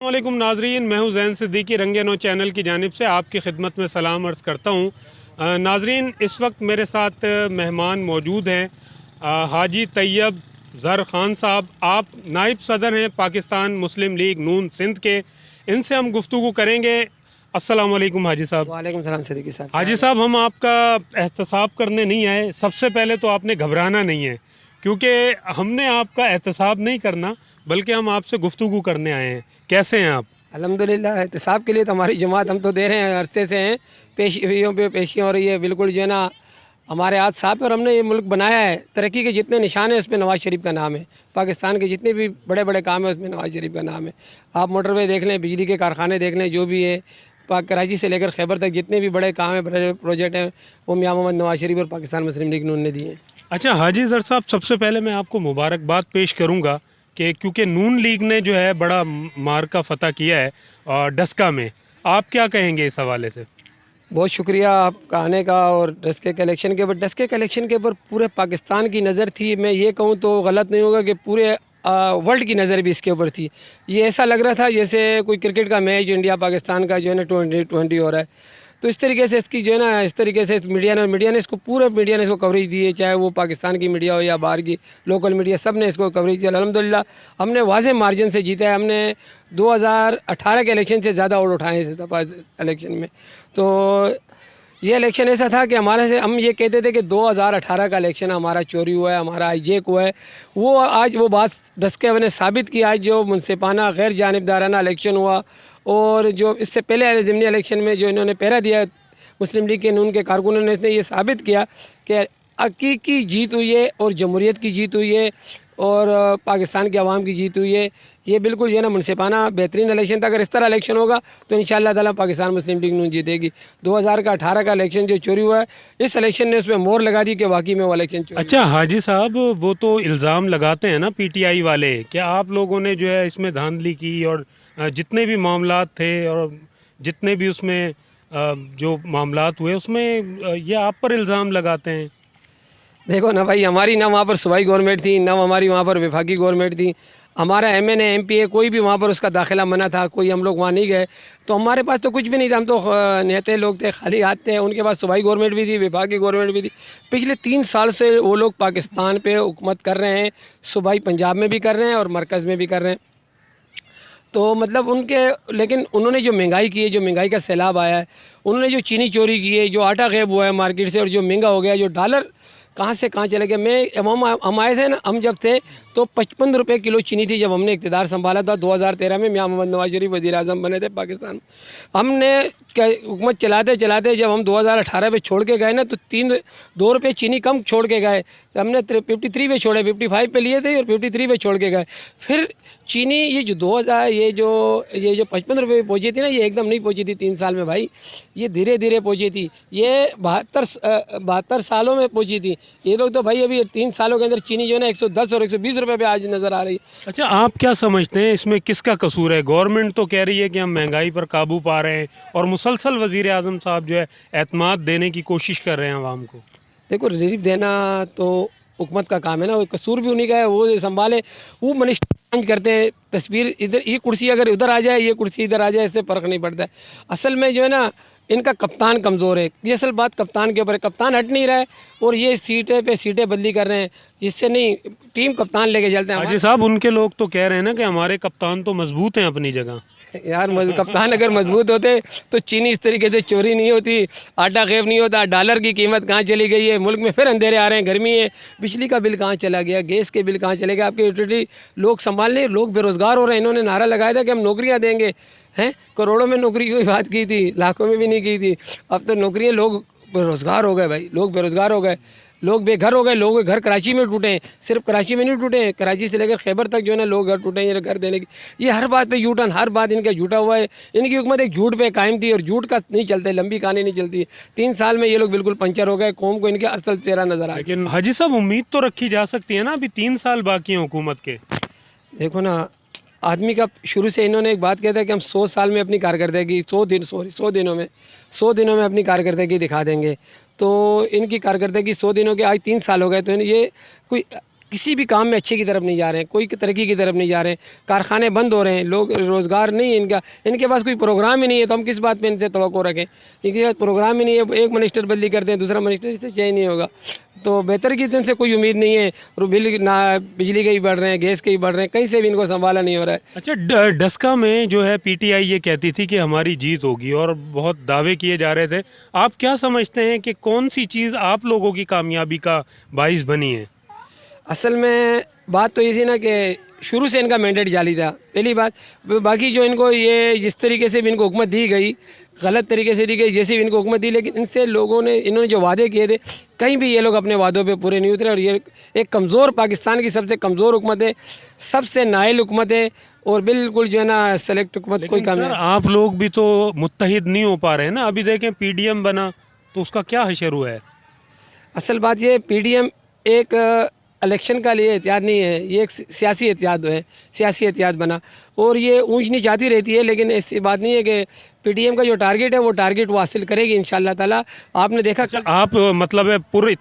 वालेकुम नाजरीन, मैं हूं ज़ैन सिद्दीकी। रंगे नो चैनल की जानिब से आपकी खिदमत में सलाम अर्ज़ करता हूं। नाजरीन, इस वक्त मेरे साथ मेहमान मौजूद हैं हाजी तैयब ज़र ख़ान साहब। आप नायब सदर हैं पाकिस्तान मुस्लिम लीग नून सिंध के। इनसे हम गुफ्तगू करेंगे। अस्सलाम वालेकुम हाजी साहब। वालेकुम सलाम सिद्दीकी साहब। हाजी साहब, हम आपका एहतसाब करने नहीं आए। सबसे पहले तो आपने घबराना नहीं है, क्योंकि हमने आपका एहतसाब नहीं करना, बल्कि हम आपसे गुफ्तगू करने आए हैं। कैसे हैं आप? अल्हम्दुलिल्लाह, एहतिसाब के लिए तो हमारी जमात हम तो दे रहे हैं, अरसे से हैं। पेशियों पे पेशियाँ हो रही है, बिल्कुल जो है ना हमारे हाथ साफ है। और हमने ये मुल्क बनाया है, तरक्की के जितने निशान हैं उसमें नवाज़ शरीफ का नाम है। पाकिस्तान के जितने भी बड़े बड़े काम हैं उसमें नवाज़ शरीफ का नाम है। आप मोटरवे देख लें, बिजली के कारखाने देख लें, जो भी है कराची से लेकर खैबर तक जितने भी बड़े काम हैं, बड़े प्रोजेक्ट हैं, वो मियां मोहम्मद नवाज़ शरीफ और पाकिस्तान मुस्लिम लीग नून ने दिए हैं। अच्छा हाजी ज़र साहब, सबसे पहले मैं आपको मुबारकबाद पेश करूंगा कि क्योंकि नून लीग ने जो है बड़ा मार्का फ़तह किया है और डस्का में। आप क्या कहेंगे इस हवाले से? बहुत शुक्रिया आपका आने का। और डस्के कलेक्शन के ऊपर, डस्के कलेक्शन के ऊपर पूरे पाकिस्तान की नज़र थी। मैं ये कहूँ तो गलत नहीं होगा कि पूरे वर्ल्ड की नज़र भी इसके ऊपर थी। ये ऐसा लग रहा था जैसे कोई क्रिकेट का मैच इंडिया पाकिस्तान का जो है ना 2020 हो रहा है। तो इस तरीके से इसकी जो है ना, इस तरीके से मीडिया ने इसको पूरे मीडिया ने इसको कवरेज दी है, चाहे वो पाकिस्तान की मीडिया हो या बाहर की लोकल मीडिया, सब ने इसको कवरेज दिया। अल्हम्दुलिल्लाह हमने वाज़ेह मार्जिन से जीता है। हमने 2018 के इलेक्शन से ज़्यादा वोट उठाए इस दफ़ा इलेक्शन में। तो ये इलेक्शन ऐसा था कि हमारे से हम ये कहते थे कि 2018 का इलेक्शन हमारा चोरी हुआ है, हमारा हाईजेक हुआ है। वो आज वो बात डस्के ने साबित की। आज जो मुनसिफाना गैर जानिबदाराना इलेक्शन हुआ, और जो इससे पहले ज़िमनी इलेक्शन में जो इन्होंने पहरा दिया मुस्लिम लीग के नून के कारकुनों ने, इसने ये साबित किया कि हकीकी जीत हुई है और जमहूरियत की जीत हुई है और पाकिस्तान के अवाम की जीत हुई है। ये बिल्कुल जो है ना मुनसिफाना बेहतरीन इलेक्शन था। अगर इस तरह इलेक्शन होगा तो इंशाअल्लाह ताला पाकिस्तान मुस्लिम लीग नून जीतेगी। 2018 का इलेक्शन जो चोरी हुआ है, इस इलेक्शन ने उसमें मोहर लगा दी कि वाकई में वो इलेक्शन चोरी। अच्छा हाजी साहब, वो तो इल्ज़ाम लगाते हैं ना पीटीआई वाले, क्या आप लोगों ने जो है इसमें धांधली की और जितने भी मामलात थे और जितने भी उसमें जो मामलात हुए उसमें ये आप पर इल्ज़ाम लगाते हैं? देखो ना भाई, हमारी ना वहाँ पर सूबाई गवर्नमेंट थी, ना हमारी वहाँ पर वफाकी गवर्नमेंट थी। हमारा एमएनए एमपीए कोई भी वहाँ पर उसका दाखिला मना था, कोई हम लोग वहाँ नहीं गए। तो हमारे पास तो कुछ भी नहीं था, हम तो नेते लोग थे, खाली हाथ थे। उनके पास सूबाई गवर्नमेंट भी थी, वफाकी गवर्नमेंट भी थी। पिछले 3 साल से वो लोग पाकिस्तान पे हुकूमत कर रहे हैं। सूबाई पंजाब में भी कर रहे हैं और मरकज़ में भी कर रहे हैं। तो मतलब उनके, लेकिन उन्होंने जो महंगाई की है, जो महंगाई का सैलाब आया है, उन्होंने जो चीनी चोरी की है, जो आटा गायब हुआ है मार्केट से और जो महंगा हो गया, जो डॉलर कहाँ से कहाँ चले गए। हम आए थे ना, हम जब थे तो 55 रुपये किलो चीनी थी जब हमने इक़्तिदार संभाला था 2013 में। मियां मोहम्मद नवाज शरीफ वज़ीर आज़म बने थे पाकिस्तान। हमने हुकूमत चलाते चलाते जब हम 2018 में छोड़ के गए ना, तो 2 रुपये चीनी कम छोड़ के गए। हमने 53 पे छोड़े, 55 पे लिए थे और 53 पे छोड़ के गए। फिर चीनी ये जो 2000 ये जो 55 रुपये पहुँची थी ना, ये एकदम नहीं पहुँची थी 3 साल में भाई। ये धीरे धीरे पहुँची थी। ये 72 सालों में पहुँची थी। ये लोग तो भाई अभी 3 सालों के अंदर चीनी जो है ना 110 और 120 रुपये पे आज नज़र आ रही है। अच्छा, आप क्या समझते हैं इसमें किसका कसूर है? गवर्नमेंट तो कह रही है कि हम महंगाई पर काबू पा रहे हैं और मुसलसल वज़ीर आज़म साहब जो है एतमाद देने की कोशिश कर रहे हैं आवाम को। देखो, रिलीफ देना तो हुकूमत का काम है ना, वो कसूर भी उन्हीं का है, वो संभाले। वो मिनिस्टर चेंज करते हैं, तस्वीर इधर, ये कुर्सी अगर उधर आ जाए, ये कुर्सी इधर आ जाए, इससे फ़र्क नहीं पड़ता है। असल में जो है ना, इनका कप्तान कमज़ोर है। ये असल बात कप्तान के ऊपर है। कप्तान हट नहीं रहा है और ये सीटें पे सीटें बदली कर रहे हैं, जिससे नहीं टीम कप्तान लेके चलते हैं। हाजी साहब, उनके लोग तो कह रहे हैं ना कि हमारे कप्तान तो मजबूत हैं अपनी जगह। यार कप्तान अगर मजबूत होते तो चीनी इस तरीके से चोरी नहीं होती, आटा गायब नहीं होता। डॉलर की कीमत कहाँ चली गई है, मुल्क में फिर अंधेरे आ रहे हैं, गर्मी है, बिजली का बिल कहाँ चला गया, गैस के बिल कहाँ चले गए, आपके यूटिलिटी लोग संभाल लें। लोग बेरोज़गार हो रहे हैं। इन्होंने नारा लगाया था कि हम नौकरियाँ देंगे, हैं, करोड़ों में नौकरी की बात की थी, लाखों में भी नहीं की थी। अब तो नौकरियाँ, लोग बेरोज़गार हो गए भाई, लोग बेरोज़गार हो गए, लोग बेघर हो गए। लोगों के घर कराची में टूटे हैं, सिर्फ कराची में नहीं टूटे हैं, कराची से लेकर खैबर तक जो है ना लोग घर टूटे हैं, ये घर देने की। ये हर बात पे यू टर्न, हर बात इनका झूठा हुआ है। इनकी हुकूमत एक झूठ पे कायम थी और झूठ का नहीं चलता, लंबी कहानी नहीं चलती। 3 साल में ये लोग बिल्कुल पंचर हो गए, कौम को इनके असल चेहरा नजर आ गया। लेकिन हाजी साहब, उम्मीद तो रखी जा सकती है ना, अभी 3 साल बाकी हैं हुकूमत के। देखो ना, आदमी का शुरू से इन्होंने एक बात कहता है कि हम 100 साल में अपनी कारकर्दगी 100 दिनों में अपनी कारकर्दगी दिखा देंगे। तो इनकी कारकर्दगी 100 दिनों के आज 3 साल हो गए। तो ये कोई किसी भी काम में अच्छे की तरफ नहीं जा रहे हैं, कोई तरक्की की तरफ नहीं जा रहे हैं, कारखाने बंद हो रहे हैं, लोग रोज़गार नहीं है इनका, इनके पास कोई प्रोग्राम ही नहीं है, तो हम किस बात पे इनसे तवक्को रखें। इनके पास प्रोग्राम ही नहीं है, एक मिनिस्टर बदली करते हैं, दूसरा मिनिस्टर इससे चेंज नहीं होगा, तो बेहतर की तो इनसे कोई उम्मीद नहीं है। और बिल ना बिजली के ही बढ़ रहे हैं, गैस के ही बढ़ रहे हैं, कहीं से भी इनको संभाला नहीं हो रहा है। अच्छा, डस्का में जो है पीटीआई ये कहती थी कि हमारी जीत होगी और बहुत दावे किए जा रहे थे। आप क्या समझते हैं कि कौन सी चीज़ आप लोगों की कामयाबी का बाइस बनी है? असल में बात तो ये थी ना कि शुरू से इनका मैंडेट जाली था, पहली बात। बाकी जो इनको ये जिस तरीके से भी इनको हुकूमत दी गई, गलत तरीके से दी गई, जैसी भी इनको हुकूमत दी, लेकिन इनसे लोगों ने, इन्होंने जो वादे किए थे, कहीं भी ये लोग अपने वादों पे पूरे नहीं उतरे। और ये एक कमज़ोर, पाकिस्तान की सबसे कमज़ोर हुकूमत है, सबसे नाइल हुकूमत है, और बिल्कुल जो है ना सेलेक्ट हुकूमत कोई काम सर, आप लोग भी तो मुत्तहिद नहीं हो पा रहे हैं ना। अभी देखें पीडीएम बना तो उसका क्या हशर हुआ है? असल बात ये, पीडीएम एक इलेक्शन का लिए एहतियात नहीं है, ये एक सियासी एहतियात है, सियासी एहतियात बना। और ये ऊंच नीच आती रहती है, लेकिन ऐसी बात नहीं है कि पीडीएम का जो टारगेट है वो टारगेट वो हासिल करेगी इंशाअल्लाह ताला। आपने देखा आप मतलब है पूरे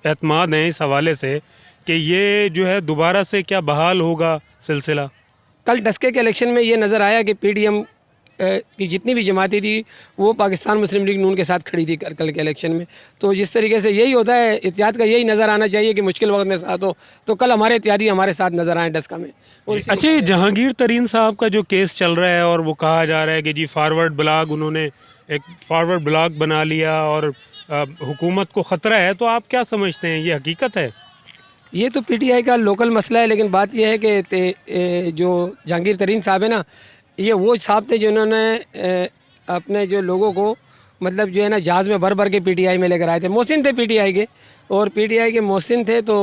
एतमाद हैं इस हवाले से कि ये जो है दोबारा से क्या बहाल होगा सिलसिला? कल डस्के के इलेक्शन में ये नज़र आया कि पीडीएम की जितनी भी जमातें थी वो पाकिस्तान मुस्लिम लीग नून के साथ खड़ी थी कल के इलेक्शन में। तो जिस तरीके से यही होता है, एहतियात का यही नज़र आना चाहिए कि मुश्किल वक्त में साथ हो, तो कल हमारे एहतियाती हमारे साथ नज़र आए डस्का में। और अच्छा, ये जहांगीर तरीन साहब का जो केस चल रहा है और वो कहा जा रहा है कि जी फॉरवर्ड ब्लॉग, उन्होंने एक फॉरवर्ड ब्लॉग बना लिया और हुकूमत को ख़तरा है, तो आप क्या समझते हैं, ये हकीकत है? ये तो पीटीआई का लोकल मसला है, लेकिन बात यह है कि जो जहांगीर तरीन साहब है ना, ये वो साहब थे जिन्होंने अपने जो लोगों को मतलब जो है ना जहाज़ में भर भर के पीटीआई में लेकर आए थे। मोहसिन थे पीटीआई के, और पीटीआई के मोहसिन थे। तो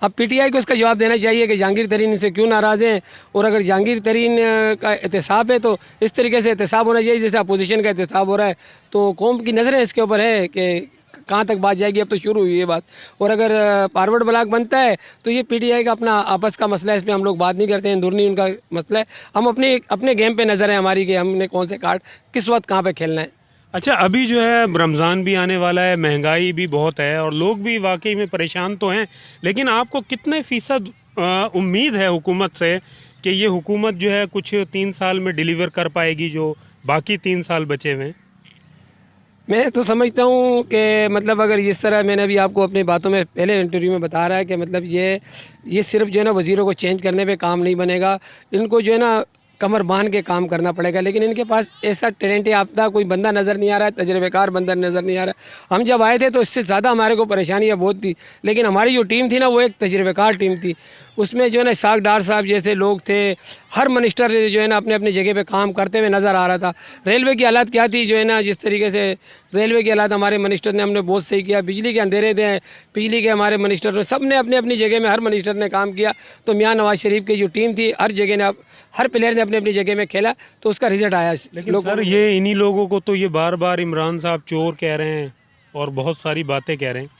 अब पीटीआई को इसका जवाब देना चाहिए कि जहांगीर तरीन इनसे क्यों नाराज़ हैं, और अगर जहांगीर तरीन का एहतसाब है तो इस तरीके से एहतसाब होना चाहिए जैसे अपोजिशन का एहतसाब हो रहा है। तो कौम की नज़रें इसके ऊपर है कि कहाँ तक बात जाएगी, अब तो शुरू हुई ये बात। और अगर फॉरवर्ड ब्लॉक बनता है तो ये पीटीआई का अपना आपस का मसला है, इस पर हम लोग बात नहीं करते हैं, अंदरूनी उनका मसला है। हम अपने गेम पे नज़र है हमारी कि हमने कौन से कार्ड किस वक्त कहाँ पे खेलना है। अच्छा, अभी जो है रमज़ान भी आने वाला है, महंगाई भी बहुत है और लोग भी वाकई में परेशान तो हैं, लेकिन आपको कितने फ़ीसद उम्मीद है हुकूमत से कि ये हुकूमत जो है कुछ 3 साल में डिलीवर कर पाएगी जो बाकी 3 साल बचे हुए हैं? मैं तो समझता हूँ कि मतलब अगर जिस तरह मैंने अभी आपको अपनी बातों में पहले इंटरव्यू में बताया रहा है कि मतलब ये सिर्फ जो है ना वज़ीरों को चेंज करने पे काम नहीं बनेगा, इनको जो है ना कमर बांध के काम करना पड़ेगा। लेकिन इनके पास ऐसा टैलेंट याफ्ता कोई बंदा नज़र नहीं आ रहा है, तजर्बेकार बंदा नज़र नहीं आ रहा है। हम जब आए थे तो इससे ज़्यादा हमारे को परेशानियाँ बहुत थी, लेकिन हमारी जो टीम थी ना वो एक तजर्बेकार टीम थी। उसमें जो है ना इसाक डार साहब जैसे लोग थे, हर मिनिस्टर जो है ना अपने अपनी जगह पे काम करते हुए नज़र आ रहा था। रेलवे की हालात क्या थी, जो है ना जिस तरीके से रेलवे की हालात हमारे मिनिस्टर ने हमने बहुत सही किया। बिजली के अंधेरे थे, बिजली के हमारे मिनिस्टर ने, सब ने अपनी अपनी जगह में हर मिनिस्टर ने काम किया। तो मियाँ नवाज शरीफ की जो टीम थी, हर जगह ने हर प्लेयर ने अपनी अपनी जगह में खेला, तो उसका रिजल्ट आया। लेकिन सर, ये इन्हीं लोगों को तो ये बार बार इमरान साहब चोर कह रहे हैं और बहुत सारी बातें कह रहे हैं।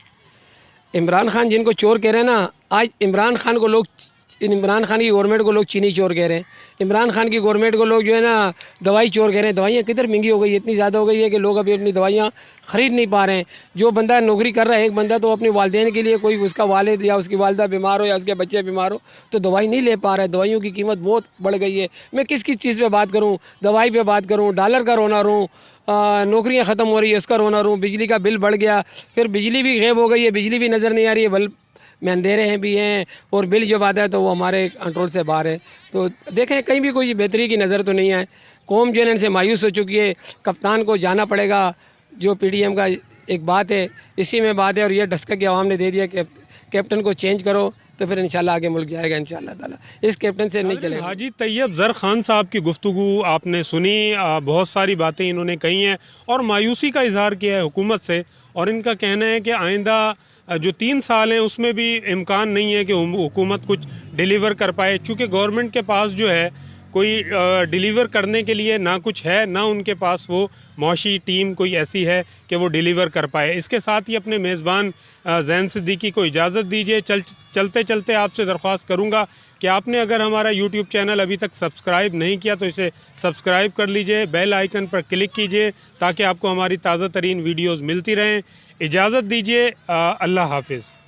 इमरान खान जिनको चोर कह रहे हैं ना, आज इमरान खान की गवर्नमेंट को लोग चीनी चोर कह रहे हैं। इमरान खान की गवर्नमेंट को लोग जो है ना दवाई चोर कह रहे हैं। दवाइयाँ किधर महंगी हो गई है, इतनी ज़्यादा हो गई है कि लोग अभी अपनी दवाइयाँ ख़रीद नहीं पा रहे हैं। जो बंदा नौकरी कर रहा है, एक बंदा तो अपने वालिदैन के लिए, कोई उसका वालिद या उसकी वालदा बीमार हो या उसके बच्चे बीमार हो तो दवाई नहीं ले पा रहा है। दवाइयों की कीमत बहुत बढ़ गई है। मैं किस चीज़ पर बात करूँ, दवाई पर बात करूँ, डॉलर का रोना रूँ, नौकरियाँ ख़त्म हो रही है उसका रोना रूँ, बिजली का बिल बढ़ गया, फिर बिजली भी गायब हो गई है, बिजली भी नज़र नहीं आ रही है, बल्ब में अंधेरे हैं भी हैं, और बिल जब आता है तो वो हमारे कंट्रोल से बाहर है। तो देखें कहीं भी कोई बेहतरी की नज़र तो नहीं है। कौम जो है इनसे मायूस हो चुकी है। कप्तान को जाना पड़ेगा, जो पीडीएम का एक बात है, इसी में बात है। और ये डस्का की आवाम ने दे दिया कि कैप्टन को चेंज करो तो फिर इंशाल्लाह आगे मुल्क जाएगा इंशाल्लाह ताला। इस कैप्टन से नहीं चलेगा। हाजी तैयब ज़र खान साहब की गुफ्तगू आपने सुनी, बहुत सारी बातें इन्होंने कही हैं और मायूसी का इजहार किया है हुकूमत से। और इनका कहना है कि आइंदा जो 3 साल हैं उसमें भी इम्कान नहीं है कि हुकूमत कुछ डिलीवर कर पाए, चूँकि गवर्नमेंट के पास जो है कोई डिलीवर करने के लिए ना कुछ है, ना उनके पास वो मौशी टीम कोई ऐसी है कि वो डिलीवर कर पाए। इसके साथ ही अपने मेज़बान ज़ैन सिद्दीकी को इजाज़त दीजिए। चलते चलते आपसे दरख्वास्त करूँगा कि आपने अगर हमारा यूट्यूब चैनल अभी तक सब्सक्राइब नहीं किया तो इसे सब्सक्राइब कर लीजिए, बेल आइकन पर क्लिक कीजिए ताकि आपको हमारी ताज़ा तरीन वीडियोज़ मिलती रहें। इजाज़त दीजिए, अल्लाह हाफिज़।